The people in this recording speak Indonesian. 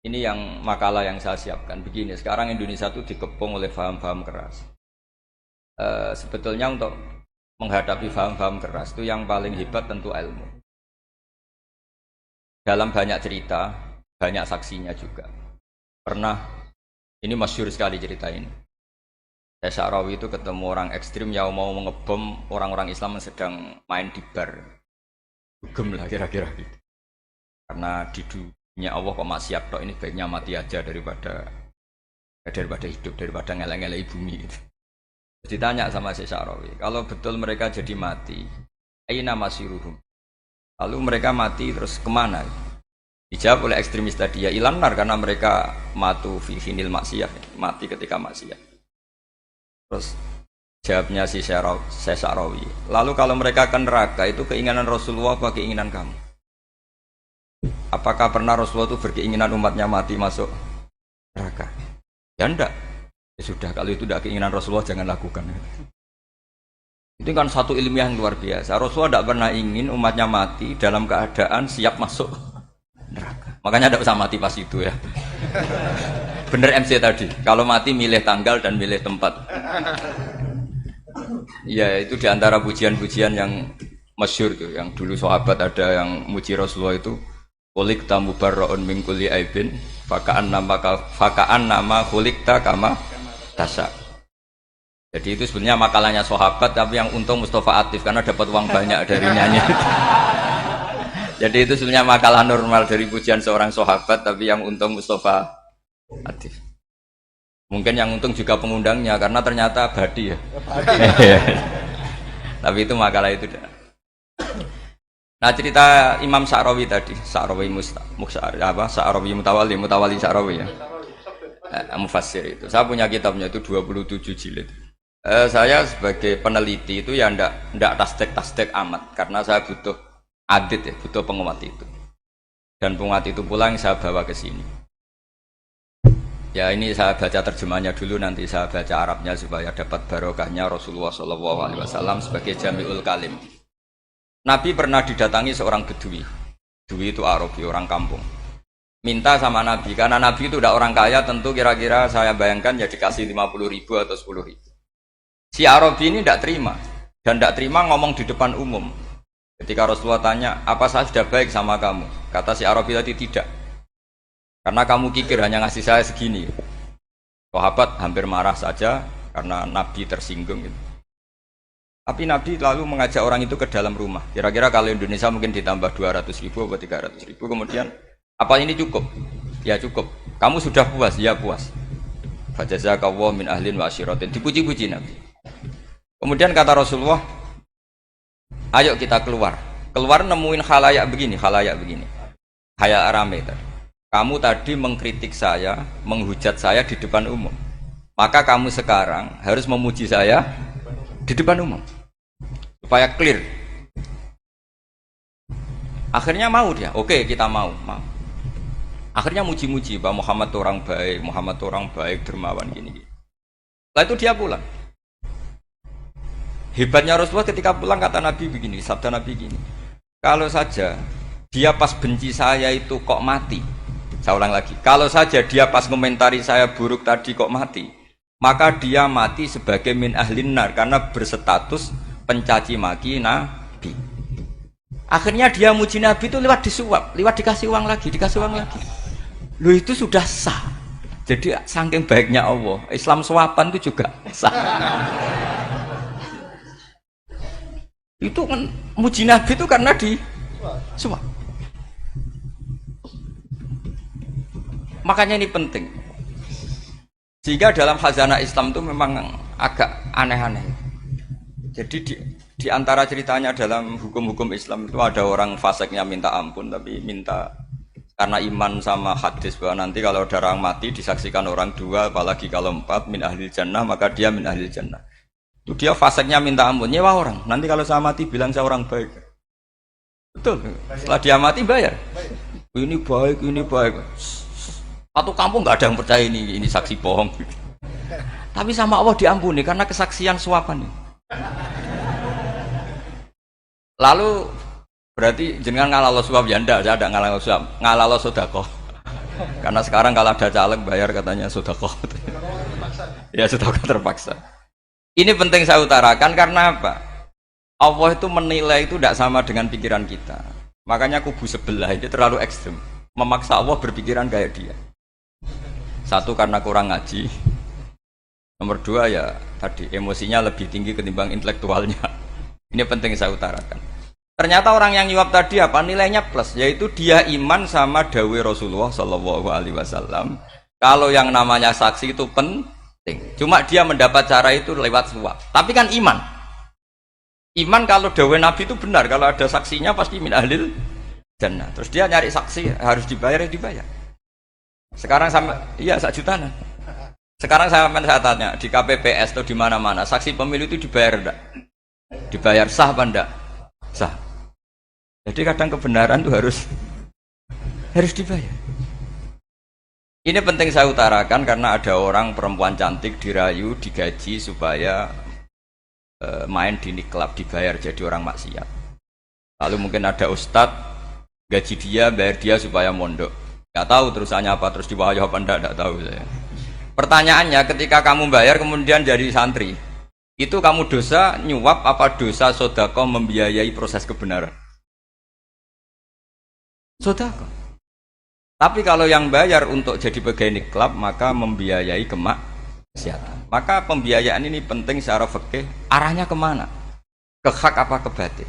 Ini yang makalah yang saya siapkan. Begini, sekarang Indonesia itu dikepung oleh paham-paham keras. Sebetulnya untuk menghadapi paham-paham keras itu yang paling hebat tentu ilmu. Dalam banyak cerita, banyak saksinya juga. Pernah, ini masyhur sekali cerita ini. Saya Syarawi itu ketemu orang ekstrim yang mau mengebom orang-orang Islam yang sedang main di bar. Dugem lah kira-kira gitu. Karena di dunia Allah kok maksiat tok, ini baiknya mati aja daripada hidup, daripada ngeleng-ngeleng bumi gitu. Terus ditanya sama Syekh Syarawi, kalau betul mereka jadi mati, aina masiruhum. Lalu mereka mati terus kemana? Dijawab oleh ekstremis tadi, ya ilanar, karena mereka matu fi finil maksiyah, mati ketika maksiat. Terus jawabnya si Syekh Syarawi, lalu kalau mereka ke neraka itu keinginan Rasulullah apa keinginan kamu? Apakah pernah Rasulullah itu berkeinginan umatnya mati masuk neraka? Ya enggak. Ya sudah, kalau itu tidak keinginan Rasulullah jangan lakukan. Itu kan satu ilmiah yang luar biasa. Rasulullah tidak pernah ingin umatnya mati dalam keadaan siap masuk neraka. Makanya tidak usah mati pas itu ya. Bener MC tadi, kalau mati milih tanggal dan milih tempat. Ya itu diantara pujian-pujian yang masyhur tuh, yang dulu sahabat ada yang muji Rasulullah itu, kulik tamu barroon mingkuli aibin, fakaan nama kulikta kama tasa. Jadi itu sebenarnya makalahnya sahabat, tapi yang untung Mustafa Atif karena dapat uang banyak dari nyanyi. Jadi itu sebenarnya makalah normal dari pujian seorang sahabat, tapi yang untung Mustafa Atif. Mungkin yang untung juga pengundangnya karena ternyata abadi ya. Tapi itu makalah itu. Nah cerita Imam Syarawi tadi, Syarawi Syarawi Mutawali Syarawi ya, Mufassir itu. Saya punya kitabnya itu 27 jilid. Saya sebagai peneliti itu ya ndak tasdek amat, karena saya butuh adit ya, butuh penguat itu. Dan penguat itu pula yang saya bawa ke sini. Ya ini saya baca terjemahnya dulu, nanti saya baca Arabnya supaya dapat barokahnya Rasulullah SAW sebagai Jami'ul Kalim. Nabi pernah didatangi seorang bedui. Bedui itu Arabi, orang kampung. Minta sama Nabi, karena Nabi itu udah orang kaya, tentu kira-kira saya bayangkan ya dikasih 50.000 atau 10.000. Si Arabi ini tidak terima, dan tidak terima ngomong di depan umum. Ketika Rasulullah tanya, apa saya sudah baik sama kamu? Kata si Arabi tadi, tidak. Karena kamu kikir hanya ngasih saya segini. Sahabat hampir marah saja karena Nabi tersinggung gitu. Tapi Nabi lalu mengajak orang itu ke dalam rumah. Kira-kira kalau Indonesia mungkin ditambah 200.000 atau 300.000. Kemudian, apa ini cukup? Ya cukup. Kamu sudah puas? Ya puas. Fajazakallahu min ahlin wa asyiratin. Dipuji-puji Nabi. Kemudian kata Rasulullah, ayo kita keluar. Keluar nemuin khalayak begini. Khalayak rame tadi. Kamu tadi mengkritik saya, menghujat saya di depan umum. Maka kamu sekarang harus memuji saya di depan umum. Supaya clear. Akhirnya mau dia. Oke, kita mau. Akhirnya muji-muji bahwa Muhammad orang baik, dermawan gini. Setelah itu dia pulang. Hebatnya Rasulullah ketika pulang kata Nabi begini, sabda Nabi gini. Kalau saja dia pas benci saya itu kok mati. Saya ulang lagi. Kalau saja dia pas komentari saya buruk tadi kok mati, maka dia mati sebagai min ahlin nar karena berstatus pencaci maki Nabi. Akhirnya dia muji Nabi itu lewat disuap, lewat dikasih uang lagi. Loh itu sudah sah. Jadi saking baiknya Allah, Islam suapan itu juga sah. Itu kan muji Nabi itu karena disuap. Makanya ini penting. Sehingga dalam khazanah Islam itu memang agak aneh-aneh. Jadi di antara ceritanya dalam hukum-hukum Islam itu ada orang fasiknya minta ampun, tapi minta karena iman sama hadis bahwa nanti kalau ada orang mati disaksikan orang dua, apalagi kalau 4 min ahlil jannah, maka dia min ahlil jannah. Itu dia fasiknya minta ampun, nyewa orang. Nanti kalau saya mati bilang saya orang baik. Betul. Setelah dia mati bayar. Ini baik. Satu kampung nggak ada yang percaya ini saksi bohong. Tapi sama Allah diampuni karena kesaksian suapan ini. Lalu berarti jenengan ngalalo suap ya ndak, saya ada ngalalo suap, ngalalo sedekah. Karena sekarang kalau ada caleg bayar katanya sedekah. Ya sedekah terpaksa. Ini penting saya utarakan karena apa? Allah itu menilai itu tidak sama dengan pikiran kita. Makanya kubu sebelah ini terlalu ekstrim. Memaksa Allah berpikiran kayak dia. Satu karena kurang ngaji. Nomor dua ya tadi emosinya lebih tinggi ketimbang intelektualnya. Ini penting saya utarakan. Ternyata orang yang nyuap tadi apa nilainya plus, yaitu dia iman sama dawai Rasulullah Shallallahu Alaihi Wasallam. Kalau yang namanya saksi itu penting, cuma dia mendapat cara itu lewat suap. Tapi kan iman. Iman kalau dawai Nabi itu benar, kalau ada saksinya pasti min ahlil jannah. Terus dia nyari saksi harus dibayar ya dibayar. Sekarang sama iya 1 jutaan. Sekarang saya tanya di KPPS atau di mana-mana saksi pemilu itu dibayar enggak? Dibayar sah apa enggak? Sah. Jadi kadang kebenaran itu harus dibayar. Ini penting saya utarakan karena ada orang perempuan cantik dirayu, digaji supaya main di niklab dibayar jadi orang maksiat. Lalu mungkin ada ustadz gaji dia, bayar dia supaya mondok. Gak tahu terusannya apa, terus diwayah apa enggak tahu saya. Pertanyaannya ketika kamu bayar kemudian jadi santri, itu kamu dosa nyuap apa dosa sodako membiayai proses kebenaran? Sodako. Tapi kalau yang bayar untuk jadi pegawai niklab maka membiayai kemaksiatan. Maka pembiayaan ini penting secara fikih. Arahnya kemana? Ke hak apa ke batil?